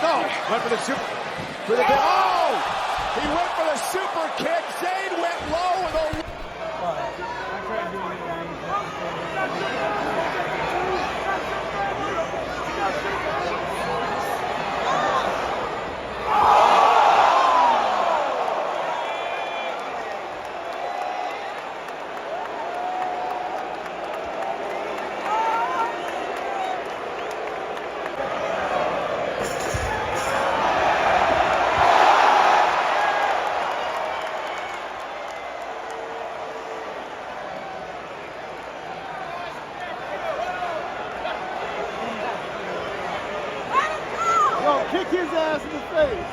No, went for the super, for the, oh! He went for the super kick. Zayn went low with a... Kick his ass in the face.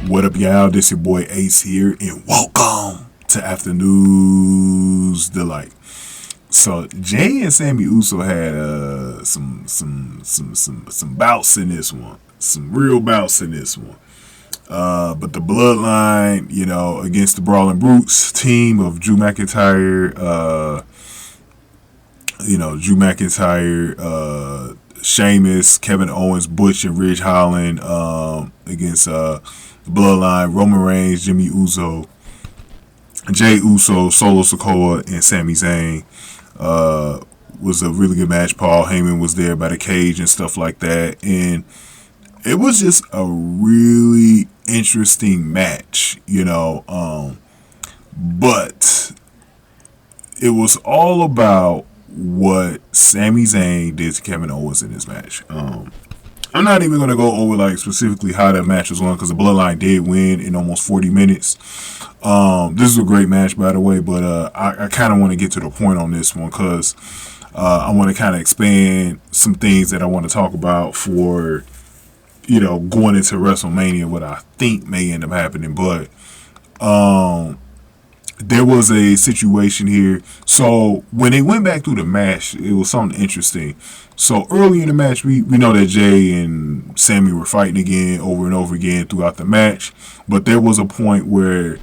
What up, y'all? This your boy Ace here, and welcome to Afternoon's Delight. So Jay and Sami Uso had some bouts in this one, some real bouts in this one. But the Bloodline, you know, against the Brawling Brutes team of Drew McIntyre, Sheamus, Kevin Owens, Butch, and Ridge Holland against Bloodline, Roman Reigns, Jimmy Uso, Jey Uso, Solo Sikoa, and Sami Zayn. Was a really good match. Paul Heyman was there by the cage and stuff like that, and it was just a really interesting match, you know. But it was all about what Sami Zayn did to Kevin Owens in this match. I'm not even going to go over like specifically how that match was won, because the Bloodline did win in almost 40 minutes. This is a great match, by the way, but I kind of want to get to the point on this one, because I want to kind of expand some things that I want to talk about for, you know, going into WrestleMania, what I think may end up happening. But there was a situation here. So when they went back through the match, it was something interesting. So early in the match, we know that Jay and Sami were fighting again over and over again throughout the match. But there was a point where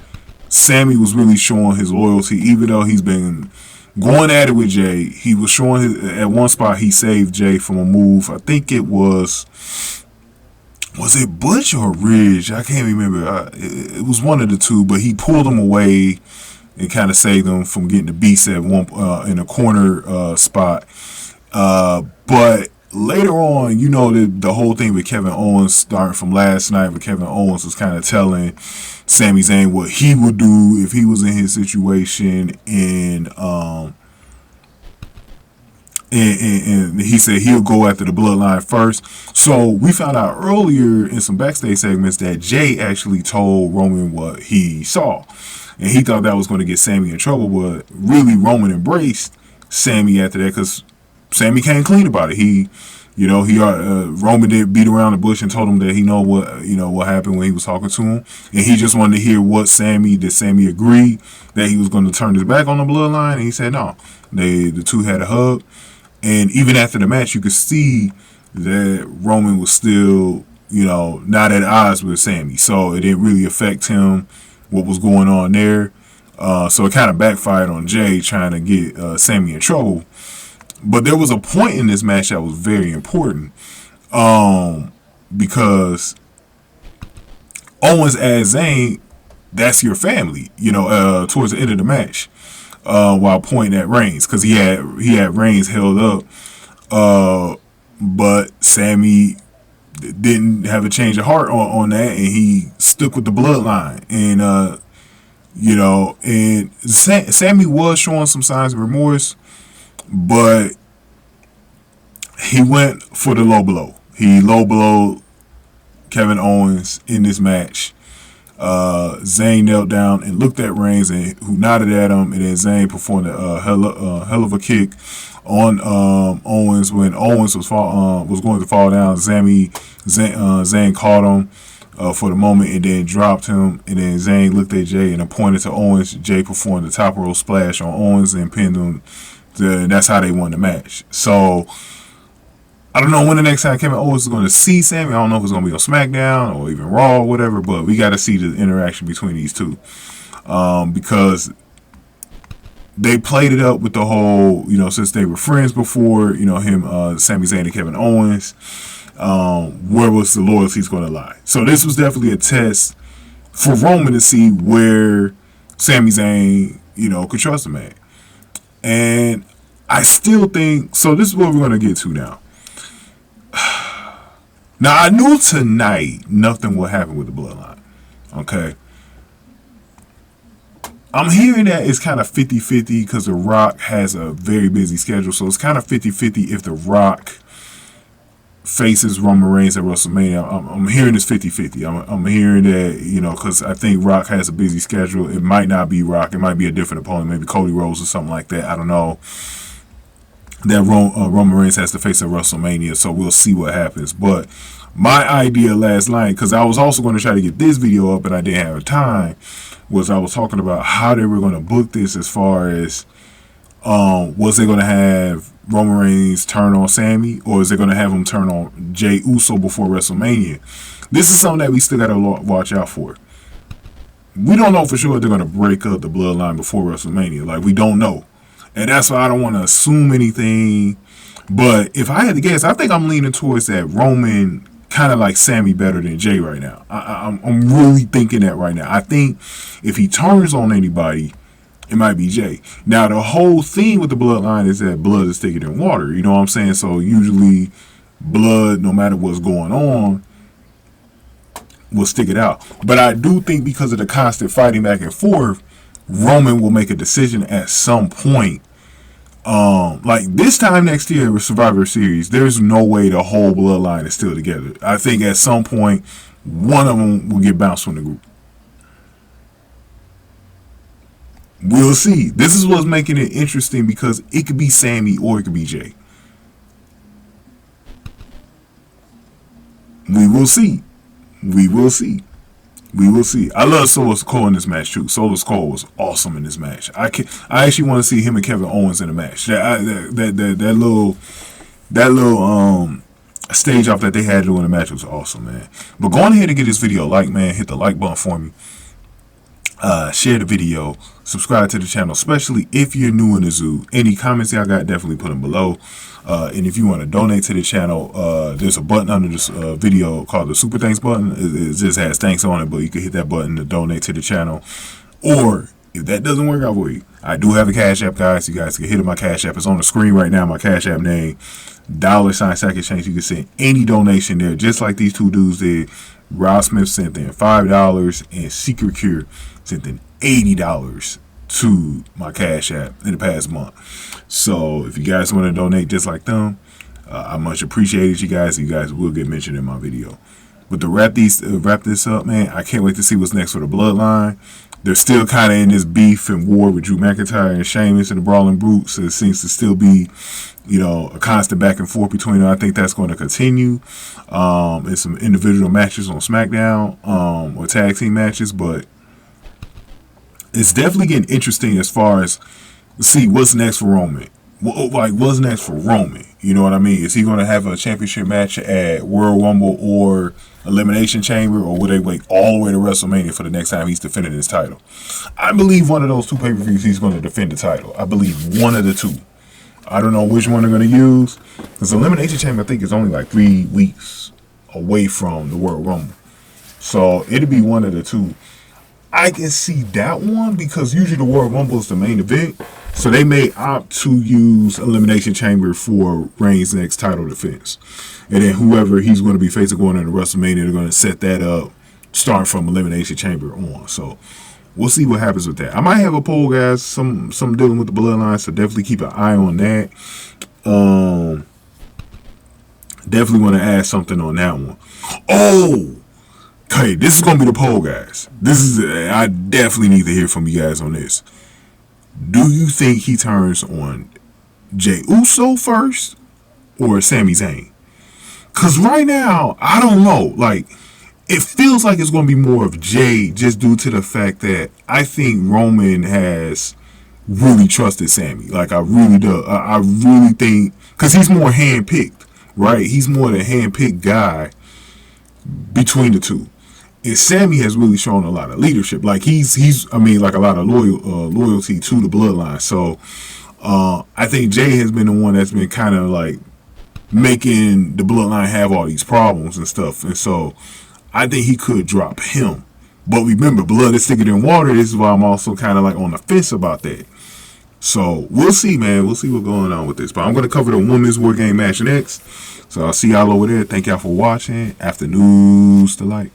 Sami was really showing his loyalty, even though he's been going at it with Jay. He was showing at one spot he saved Jay from a move. I think it was it Butch or Ridge? I can't remember. It was one of the two, but he pulled him away and kind of saved him from getting the beast at one in a corner spot. But later on, you know, the whole thing with Kevin Owens starting from last night, where Kevin Owens was kind of telling Sami Zayn what he would do if he was in his situation, and he said he'll go after the Bloodline first. So we found out earlier in some backstage segments that Jay actually told Roman what he saw, and he thought that was going to get Sami in trouble, but really Roman embraced Sami after that, because Sami came clean about it. Roman did beat around the bush and told him that he know what happened when he was talking to him, and he just wanted to hear what Sami agreed that he was going to turn his back on the Bloodline, and he said no. The two had a hug, and even after the match, you could see that Roman was still, you know, not at odds with Sami, so it didn't really affect him what was going on there. So it kind of backfired on Jay trying to get Sami in trouble. But there was a point in this match that was very important, because Owens asked Zayn, that's your family, you know, towards the end of the match, while pointing at Reigns, because he had Reigns held up, but Sami didn't have a change of heart on that, and he stuck with the Bloodline, and and Sami was showing some signs of remorse, but he went for the low blow. He low blowed Kevin Owens in this match. Zayn knelt down and looked at Reigns, and who nodded at him, and then Zayn performed a Helluva Kick on Owens when Owens was going to fall down. Zayn caught him for the moment and then dropped him, and then Zayn looked at Jay and pointed to Owens. Jay performed the top rope splash on Owens and pinned him. That's how they won the match. So I don't know when the next time Kevin Owens is going to see Sami. I don't know if it's going to be on SmackDown or even Raw or whatever, but we got to see the interaction between these two. Because they played it up with the whole, since they were friends before, him, Sami Zayn and Kevin Owens, where was the loyalties going to lie? So this was definitely a test for Roman to see where Sami Zayn, could trust him at. And I still think, so this is what we're going to get to now. Now, I knew tonight nothing will happen with the Bloodline. Okay. I'm hearing that it's kind of 50-50 because The Rock has a very busy schedule. So it's kind of 50-50 if The Rock faces Roman Reigns at WrestleMania. I'm hearing it's 50-50. I'm hearing that, because I think Rock has a busy schedule. It might not be Rock. It might be a different opponent. Maybe Cody Rhodes or something like that. I don't know. That Roman Reigns has to face at WrestleMania, so we'll see what happens. But my idea last night, because I was also going to try to get this video up and I didn't have time, was I was talking about how they were going to book this as far as was they going to have Roman Reigns turn on Sami, or is they going to have him turn on Jey Uso before WrestleMania? This is something that we still got to watch out for. We don't know for sure if they're going to break up the Bloodline before WrestleMania. Like, we don't know. And that's why I don't want to assume anything. But if I had to guess, I think I'm leaning towards that Roman kind of like Sami better than Jay right now. I'm really thinking that right now. I think if he turns on anybody, it might be Jay. Now, the whole thing with the Bloodline is that blood is thicker than water. You know what I'm saying? So usually blood, no matter what's going on, will stick it out. But I do think because of the constant fighting back and forth, Roman will make a decision at some point. Like this time next year with Survivor Series, there's no way the whole Bloodline is still together. I think at some point, one of them will get bounced from the group. We'll see. This is what's making it interesting because it could be Sami or it could be Jay. We will see. We will see. We will see. I love Solo Sikoa in this match too. Solo Sikoa was awesome in this match. I actually want to see him and Kevin Owens in a match. That little stage off that they had doing the match was awesome, man. But go on ahead and get this video a like, man. Hit the like button for me. Share the video. Subscribe to the channel, especially if you're new in the zoo. Any comments y'all got, definitely put them below. And if you want to donate to the channel, there's a button under this video called the Super Thanks button. It just has thanks on it, but you can hit that button to donate to the channel. Or if that doesn't work out for you, I do have a Cash App, guys. You guys can hit my Cash App. It's on the screen right now. My Cash App name, $Second Change. You can send any donation there, just like these two dudes did. Rob Smith sent in $5 and Secret Cure sent in $80 to my Cash App in the past month. So if you guys want to donate just like them, I much appreciate it, you guys. You guys will get mentioned in my video. But to wrap this up, man, I can't wait to see what's next for the Bloodline. They're still kind of in this beef and war with Drew McIntyre and Sheamus and the Brawling Brutes. So it seems to still be, a constant back and forth between them. I think that's going to continue. And some individual matches on SmackDown, or tag team matches, but it's definitely getting interesting as far as see what's next for Roman. What's next for Roman? You know what I mean? Is he going to have a championship match at Royal Rumble or Elimination Chamber, or will they wait all the way to WrestleMania for the next time he's defending his title? I believe one of those two pay-per-views he's going to defend the title. I believe one of the two. I don't know which one they're going to use, because Elimination Chamber, I think, is only like 3 weeks away from the Royal Rumble. So it'll be one of the two. I can see that one because usually the Royal Rumble is the main event. So they may opt to use Elimination Chamber for Reigns' next title defense. And then whoever he's going to be facing going into WrestleMania, they're going to set that up, starting from Elimination Chamber on. So we'll see what happens with that. I might have a poll, guys, some dealing with the Bloodline, so definitely keep an eye on that. Definitely want to add something on that one. Oh! Okay, this is gonna be the poll, guys. I definitely need to hear from you guys on this. Do you think he turns on Jey Uso first or Sami Zayn? Cause right now, I don't know. Like, it feels like it's gonna be more of Jey, just due to the fact that I think Roman has really trusted Sami. Like, I really do. I really think, cause he's more handpicked, right? He's more the handpicked guy between the two. And Sami has really shown a lot of leadership. Like, like a lot of loyalty to the bloodline. So I think Jey has been the one that's been kind of like making the bloodline have all these problems and stuff. And so I think he could drop him. But remember, blood is thicker than water. This is why I'm also kind of like on the fence about that. So we'll see, man. We'll see what's going on with this. But I'm going to cover the women's war game match next. So I'll see y'all over there. Thank y'all for watching. After News to Light.